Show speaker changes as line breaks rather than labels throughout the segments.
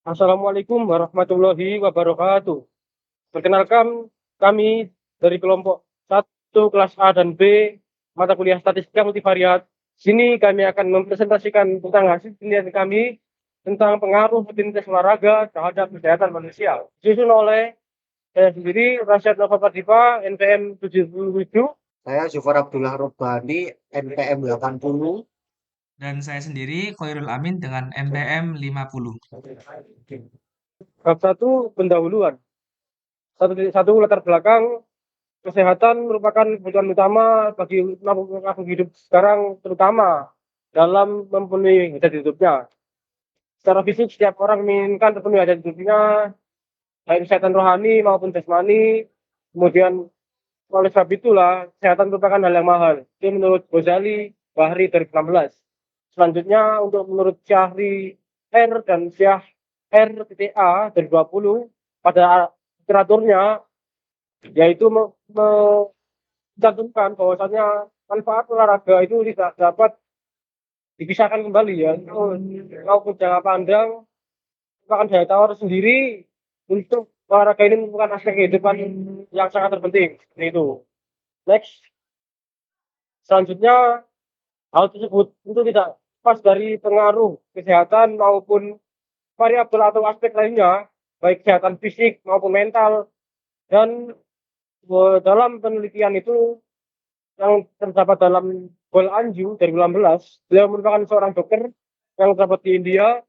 Assalamualaikum warahmatullahi wabarakatuh. Perkenalkan, kami dari kelompok 1 kelas A dan B, mata kuliah Statistika Multivariat. Sini kami akan mempresentasikan tentang hasil penelitian kami tentang pengaruh rutinitas olahraga terhadap kesehatan manusia. Disusun oleh saya sendiri, Rasyad Nova Padipa, NPM 77.
Saya Zufar Abdullah Robbani, NPM 80.
Dan saya sendiri Khairul Amin dengan NPM 50.
Bab 1, pendahuluan. 1.1, latar belakang. Kesehatan merupakan kebutuhan utama bagi makhluk hidup sekarang, terutama dalam memenuhi hajat hidupnya. Secara fisik, setiap orang menginginkan terpenuhi hajat hidupnya, baik kesehatan rohani maupun jasmani. Kemudian, oleh sebab itulah, kesehatan merupakan hal yang mahal. Itu menurut Ghazali Bahri 2016. Selanjutnya, untuk menurut Syahri R dan Syah R.A dari 20, pada literaturnya, yaitu mencantumkan bahwasanya manfaat olahraga itu tidak dapat dipisahkan kembali ya. Maupun jangka pandang merupakan daya tawar sendiri untuk olahraga ini merupakan aspek kehidupan yang sangat terpenting. Seperti itu. Next, selanjutnya hal tersebut itu tidak lepas dari pengaruh kesehatan maupun variabel atau aspek lainnya, baik kesehatan fisik maupun mental. Dan dalam penelitian itu yang terdapat dalam Gol Anju dari 2016, beliau merupakan seorang dokter yang terdapat di India.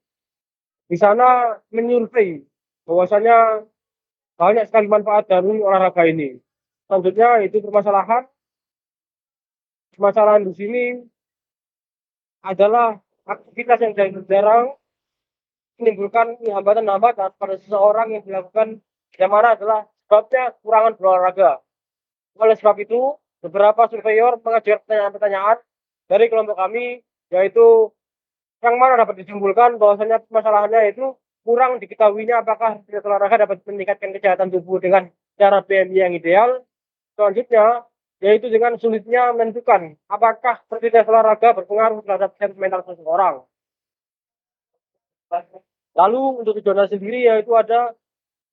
Di sana menyurvei bahwasanya banyak sekali manfaat dari olahraga ini. Selanjutnya itu permasalahan di sini adalah aktivitas yang jarang menimbulkan hambatan-hambatan pada seseorang yang dilakukan, yang mana adalah sebabnya kurangan berolahraga. Oleh sebab itu, beberapa surveyor mengajukan pertanyaan-pertanyaan dari kelompok kami, yaitu yang mana dapat disimpulkan bahwasanya masalahannya itu kurang diketahuinya apakah olahraga dapat meningkatkan kesehatan tubuh dengan cara BMI yang ideal. Selanjutnya, yaitu dengan sulitnya menentukan apakah aktivitas olahraga berpengaruh terhadap kesehatan mental seseorang. Lalu untuk tujuan sendiri yaitu ada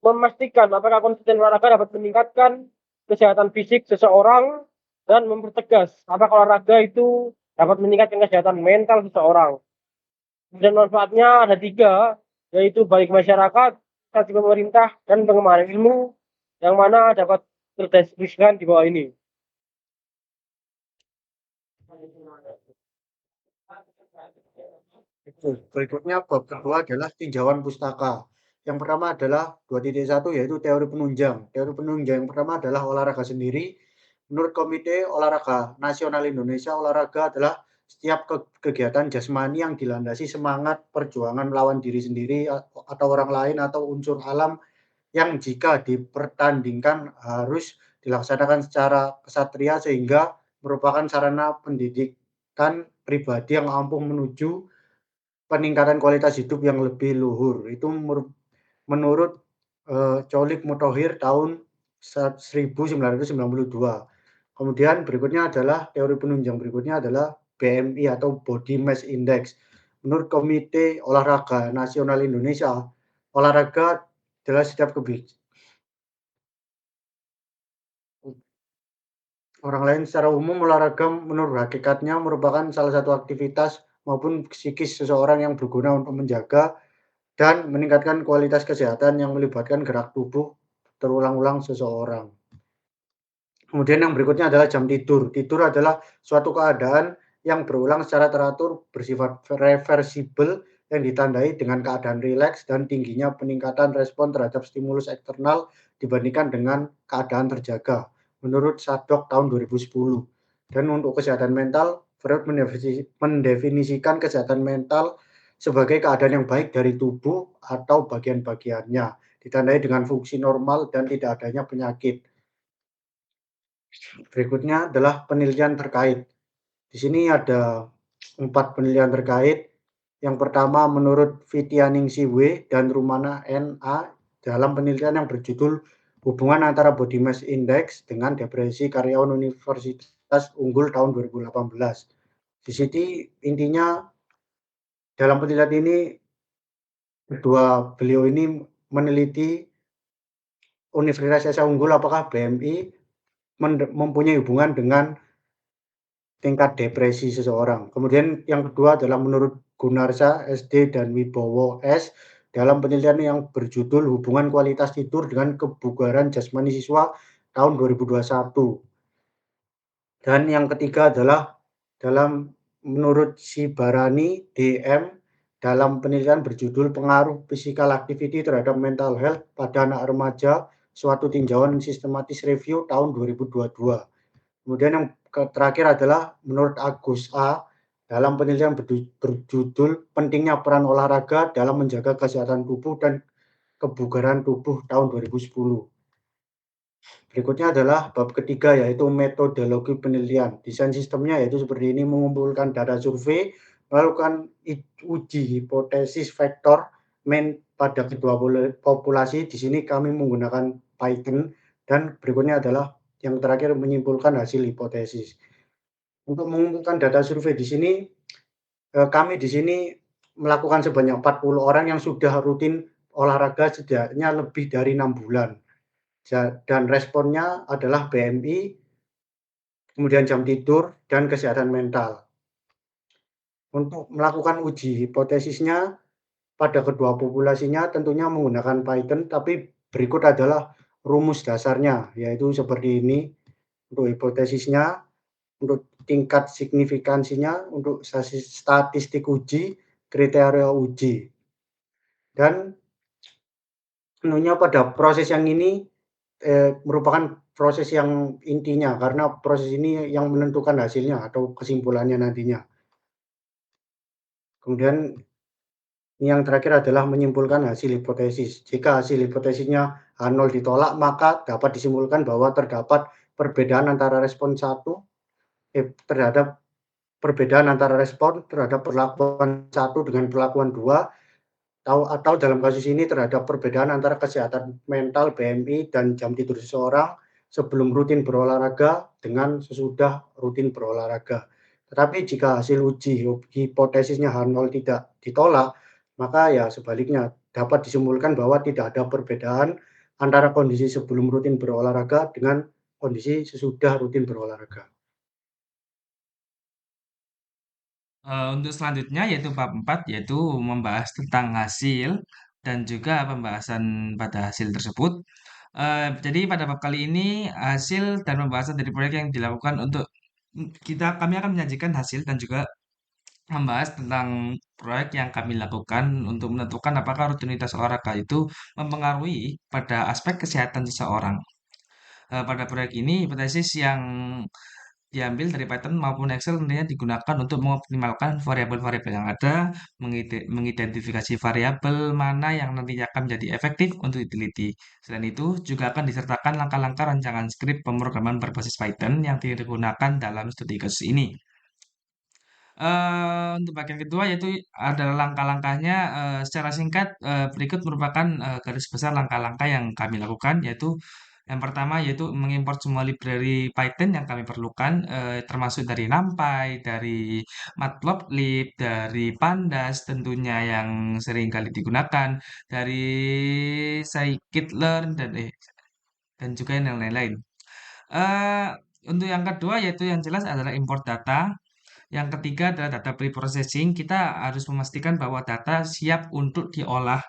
memastikan apakah konsisten olahraga dapat meningkatkan kesehatan fisik seseorang dan mempertegas apakah olahraga itu dapat meningkatkan kesehatan mental seseorang. Dan manfaatnya ada 3, yaitu baik masyarakat, instansi pemerintah, dan pengembangan ilmu, yang mana dapat terdeskripsikan di bawah ini.
Berikutnya bab kedua adalah tinjauan pustaka. Yang pertama adalah 2.1 yaitu teori penunjang. Teori penunjang yang pertama adalah olahraga sendiri. Menurut Komite Olahraga Nasional Indonesia, olahraga adalah setiap kegiatan jasmani yang dilandasi semangat perjuangan melawan diri sendiri atau orang lain atau unsur alam yang jika dipertandingkan harus dilaksanakan secara kesatria sehingga merupakan sarana pendidikan pribadi yang ampuh menuju peningkatan kualitas hidup yang lebih luhur. Itu menurut Cholik Mutahhir tahun 1992. Kemudian berikutnya adalah teori penunjang berikutnya adalah BMI atau Body Mass Index. Menurut Komite Olahraga Nasional Indonesia, olahraga adalah setiap orang lain secara umum olahraga menurut hakikatnya merupakan salah satu aktivitas maupun psikis seseorang yang berguna untuk menjaga dan meningkatkan kualitas kesehatan yang melibatkan gerak tubuh terulang-ulang seseorang. Kemudian yang berikutnya adalah jam tidur. Tidur adalah suatu keadaan yang berulang secara teratur, bersifat reversibel, yang ditandai dengan keadaan rileks dan tingginya peningkatan respon terhadap stimulus eksternal dibandingkan dengan keadaan terjaga, menurut Sadok tahun 2010. Dan untuk kesehatan mental, Freud mendefinisikan kesehatan mental sebagai keadaan yang baik dari tubuh atau bagian-bagiannya, ditandai dengan fungsi normal dan tidak adanya penyakit. Berikutnya adalah penelitian terkait. Di sini ada 4 penelitian terkait. Yang pertama menurut Fitianingsih W dan Rumana N.A. dalam penelitian yang berjudul Hubungan antara Body Mass Index dengan depresi karyawan Universitas Unggul tahun 2018. Di sini intinya dalam penelitian ini kedua beliau ini meneliti Universitas Esa Unggul apakah BMI mempunyai hubungan dengan tingkat depresi seseorang. Kemudian yang kedua adalah menurut Gunarsa SD dan Wibowo S dalam penelitian yang berjudul Hubungan Kualitas Tidur dengan Kebugaran Jasmani Siswa tahun 2021. Dan yang ketiga adalah dalam menurut Sibarani DM dalam penelitian berjudul Pengaruh Physical Activity terhadap Mental Health pada anak remaja, suatu tinjauan sistematis review tahun 2022. Kemudian yang terakhir adalah menurut Agus A dalam penelitian berjudul Pentingnya Peran Olahraga dalam Menjaga Kesehatan Tubuh dan Kebugaran Tubuh tahun 2010. Berikutnya adalah bab ketiga yaitu metodologi penelitian. Desain sistemnya yaitu seperti ini, mengumpulkan data survei, melakukan uji hipotesis vektor pada kedua populasi. Di sini kami menggunakan Python dan berikutnya adalah yang terakhir menyimpulkan hasil hipotesis. Untuk mengumpulkan data survei di sini kami di sini melakukan sebanyak 40 orang yang sudah rutin olahraga setidaknya lebih dari 6 bulan. Dan responnya adalah BMI, kemudian jam tidur, dan kesehatan mental. Untuk melakukan uji hipotesisnya pada kedua populasinya tentunya menggunakan Python, tapi berikut adalah rumus dasarnya, yaitu seperti ini untuk hipotesisnya, untuk tingkat signifikansinya, untuk statistik uji, kriteria uji. Dan tentunya pada proses yang ini merupakan proses yang intinya, karena proses ini yang menentukan hasilnya atau kesimpulannya nantinya. Kemudian yang terakhir adalah menyimpulkan hasil hipotesis. Jika hasil hipotesisnya H0 ditolak, maka dapat disimpulkan bahwa terdapat perbedaan antara respon terhadap perbedaan antara respon terhadap perlakuan 1 dengan perlakuan 2, atau dalam kasus ini terhadap perbedaan antara kesehatan mental BMI dan jam tidur seseorang sebelum rutin berolahraga dengan sesudah rutin berolahraga. Tetapi jika hasil uji hipotesisnya H0 tidak ditolak, maka ya sebaliknya dapat disimpulkan bahwa tidak ada perbedaan antara kondisi sebelum rutin berolahraga dengan kondisi sesudah rutin berolahraga.
Untuk selanjutnya yaitu bab 4 yaitu membahas tentang hasil dan juga pembahasan pada hasil tersebut. Jadi pada bab kali ini hasil dan pembahasan dari proyek yang dilakukan untuk kami akan menyajikan hasil dan juga membahas tentang proyek yang kami lakukan untuk menentukan apakah rutinitas olahraga itu mempengaruhi pada aspek kesehatan seseorang. Pada proyek ini hipotesis yang diambil dari Python maupun Excel tentunya digunakan untuk mengoptimalkan variabel-variabel yang ada, mengidentifikasi variabel mana yang nantinya akan menjadi efektif untuk diteliti. Selain itu, juga akan disertakan langkah-langkah rancangan skrip pemrograman berbasis Python yang digunakan dalam studi kasus ini. Untuk bagian kedua yaitu adalah langkah-langkahnya, secara singkat, berikut merupakan, garis besar langkah-langkah yang kami lakukan, yaitu yang pertama yaitu mengimport semua library Python yang kami perlukan, termasuk dari NumPy, dari Matplotlib, dari Pandas tentunya yang sering kali digunakan, dari scikit-learn dan juga yang lain-lain. Eee, untuk yang kedua yaitu yang jelas adalah import data. Yang ketiga adalah data pre-processing. Kita harus memastikan bahwa data siap untuk diolah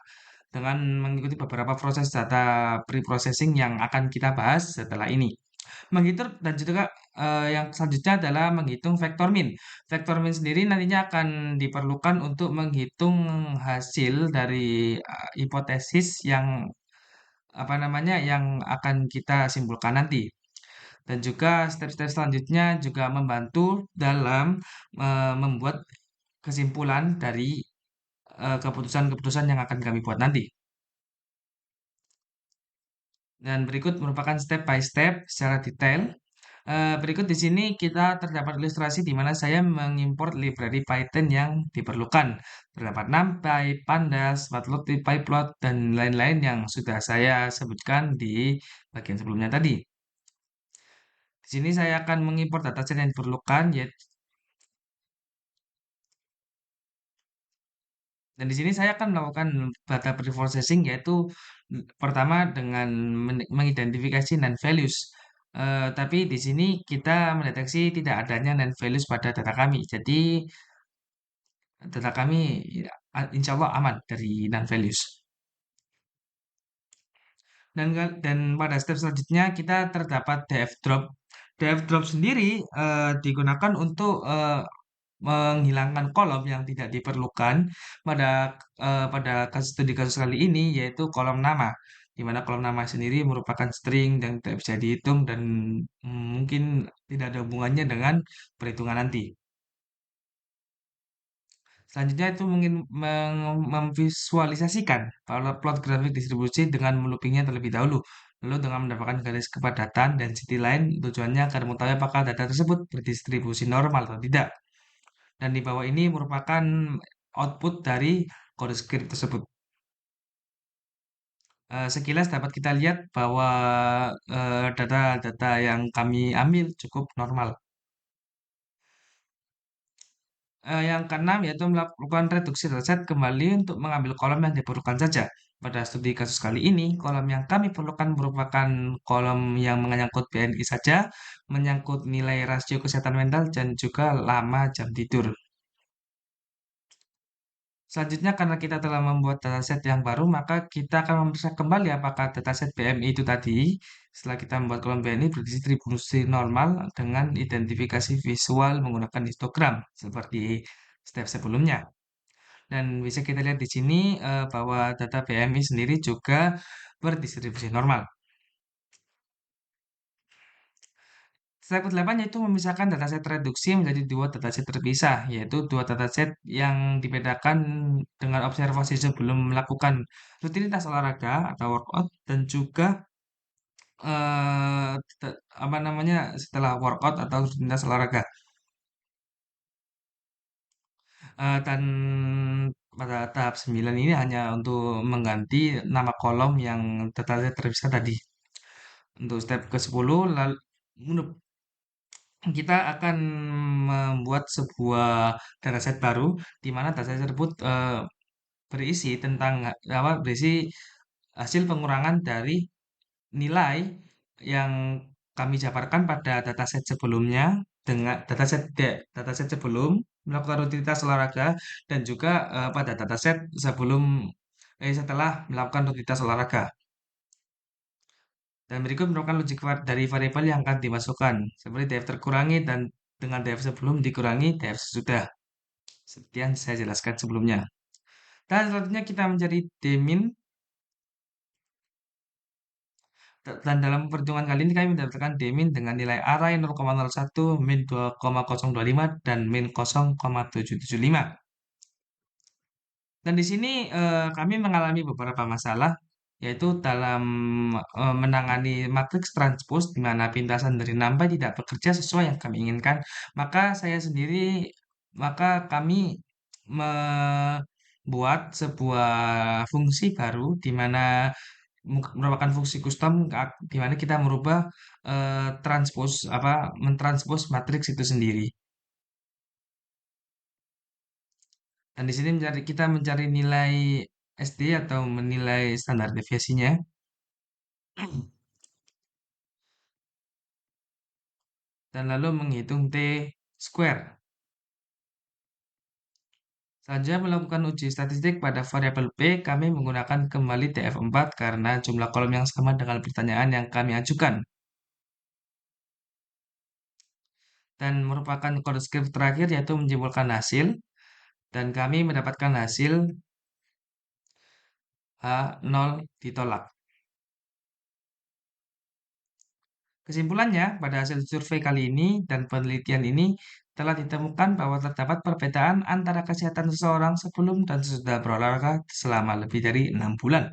dengan mengikuti beberapa proses data pre-processing yang akan kita bahas setelah ini. Menghitung dan juga yang selanjutnya adalah menghitung vektor min. Vektor min sendiri nantinya akan diperlukan untuk menghitung hasil dari hipotesis yang apa namanya yang akan kita simpulkan nanti. Dan juga step-step selanjutnya juga membantu dalam membuat kesimpulan dari keputusan-keputusan yang akan kami buat nanti. Dan berikut merupakan step by step secara detail. Berikut di sini kita terdapat ilustrasi di mana saya mengimport library Python yang diperlukan. Terdapat NumPy, Pandas, Matplotlib, PyPlot, dan lain-lain yang sudah saya sebutkan di bagian sebelumnya tadi. Di sini saya akan mengimport dataset yang diperlukan, yaitu Dan di sini saya akan melakukan data preprocessing yaitu pertama dengan mengidentifikasi non values. Tapi di sini kita mendeteksi tidak adanya non values pada data kami. Jadi data kami ya, insya Allah aman dari non values. Dan pada step selanjutnya kita terdapat DF drop. DF drop sendiri digunakan untuk menghilangkan kolom yang tidak diperlukan pada pada studi kasus kali ini yaitu kolom nama, di mana kolom nama sendiri merupakan string dan tidak bisa dihitung dan mungkin tidak ada hubungannya dengan perhitungan nanti. Selanjutnya itu mungkin memvisualisasikan plot grafik distribusi dengan meloopingnya terlebih dahulu. Lalu dengan mendapatkan garis kepadatan dan density line, tujuannya agar mengetahui apakah data tersebut berdistribusi normal atau tidak. Dan di bawah ini merupakan output dari kode script tersebut. Sekilas dapat kita lihat bahwa data-data yang kami ambil cukup normal. Yang keenam yaitu melakukan reduksi dataset kembali untuk mengambil kolom yang diperlukan saja. Pada studi kasus kali ini, kolom yang kami perlukan merupakan kolom yang menyangkut BNI saja, menyangkut nilai rasio kesehatan mental, dan juga lama jam tidur. Selanjutnya, karena kita telah membuat dataset yang baru, maka kita akan memeriksa kembali apakah dataset BMI itu tadi, setelah kita membuat kolom BMI berdistribusi normal dengan identifikasi visual menggunakan histogram, seperti step sebelumnya. Dan bisa kita lihat di sini bahwa data BMI sendiri juga berdistribusi normal. Step ke-8 yaitu memisahkan dataset reduksi menjadi dua dataset terpisah, yaitu dua dataset yang dibedakan dengan observasi sebelum melakukan rutinitas olahraga atau workout dan juga apa namanya setelah workout atau rutinitas olahraga. Dan pada tahap 9 ini hanya untuk mengganti nama kolom yang dataset terpisah tadi. Untuk step ke-10 lalu kita akan membuat sebuah dataset baru di mana dataset tersebut berisi tentang berisi hasil pengurangan dari nilai yang kami jabarkan pada dataset sebelumnya dengan dataset sebelum melakukan rutinitas olahraga dan juga pada dataset setelah melakukan rutinitas olahraga. Dan berikut merupakan logik dari variabel yang akan dimasukkan, seperti df terkurangi dan dengan df sebelum dikurangi df sesudah. Seperti yang saya jelaskan sebelumnya. Dan selanjutnya kita mencari dmin. Dan dalam perhitungan kali ini kami mendapatkan dmin dengan nilai array 0,01, min 2,025, dan min 0,775. Dan di sini kami mengalami beberapa masalah, yaitu dalam menangani matriks transpose di mana pintasan dari NumPy tidak bekerja sesuai yang kami inginkan, maka kami membuat sebuah fungsi baru di mana merupakan fungsi custom di mana kita merubah mentranspose matriks itu sendiri. Dan di sini kita mencari nilai SD atau menilai standar deviasinya. Dan lalu menghitung T square. Saja melakukan uji statistik pada variabel P, kami menggunakan kembali TF4 karena jumlah kolom yang sama dengan pertanyaan yang kami ajukan. Dan merupakan kode script terakhir yaitu menyimpulkan hasil. Dan kami mendapatkan hasil H0 ditolak. Kesimpulannya, pada hasil survei kali ini dan penelitian ini telah ditemukan bahwa terdapat perbedaan antara kesehatan seseorang sebelum dan sesudah berolahraga selama lebih dari 6 bulan.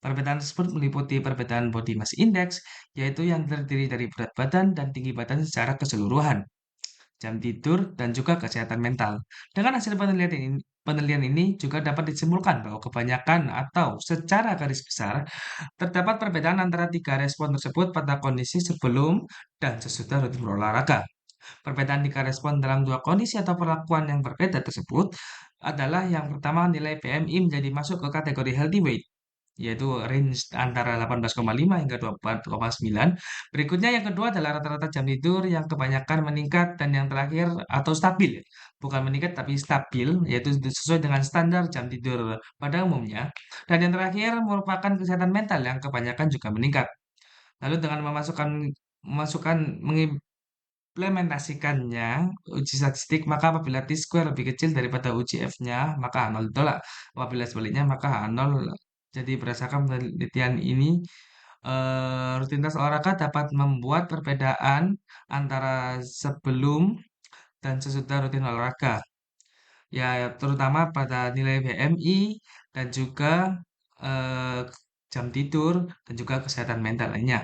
Perbedaan tersebut meliputi perbedaan body mass index, yaitu yang terdiri dari berat badan dan tinggi badan secara keseluruhan, jam tidur, dan juga kesehatan mental. Dengan hasil penelitian ini juga dapat disimpulkan bahwa kebanyakan atau secara garis besar terdapat perbedaan antara tiga respon tersebut pada kondisi sebelum dan sesudah rutin berolahraga. Perbedaan tiga respon dalam dua kondisi atau perlakuan yang berbeda tersebut adalah yang pertama nilai PMI menjadi masuk ke kategori healthy weight, yaitu range antara 18,5 hingga 24,9. Berikutnya yang kedua adalah rata-rata jam tidur yang kebanyakan meningkat dan yang terakhir atau stabil, bukan meningkat tapi stabil, yaitu sesuai dengan standar jam tidur pada umumnya. Dan yang terakhir merupakan kesehatan mental yang kebanyakan juga meningkat. Lalu dengan memasukkan mengimplementasikannya uji statistik, maka apabila T-square lebih kecil daripada uji F-nya, maka H0 ditolak. Apabila sebaliknya, maka H0. Jadi berdasarkan penelitian ini, rutinitas olahraga dapat membuat perbedaan antara sebelum dan sesudah rutin olahraga. Ya, terutama pada nilai BMI dan juga eh, jam tidur dan juga kesehatan mental lainnya.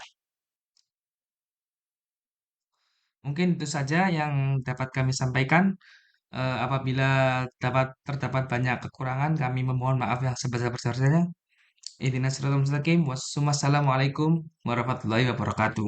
Mungkin itu saja yang dapat kami sampaikan. Apabila terdapat banyak kekurangan, kami memohon maaf yang sebesar-besarnya. Ihdinas siratal mustaqim. Wassalamualaikum warahmatullahi wabarakatuh.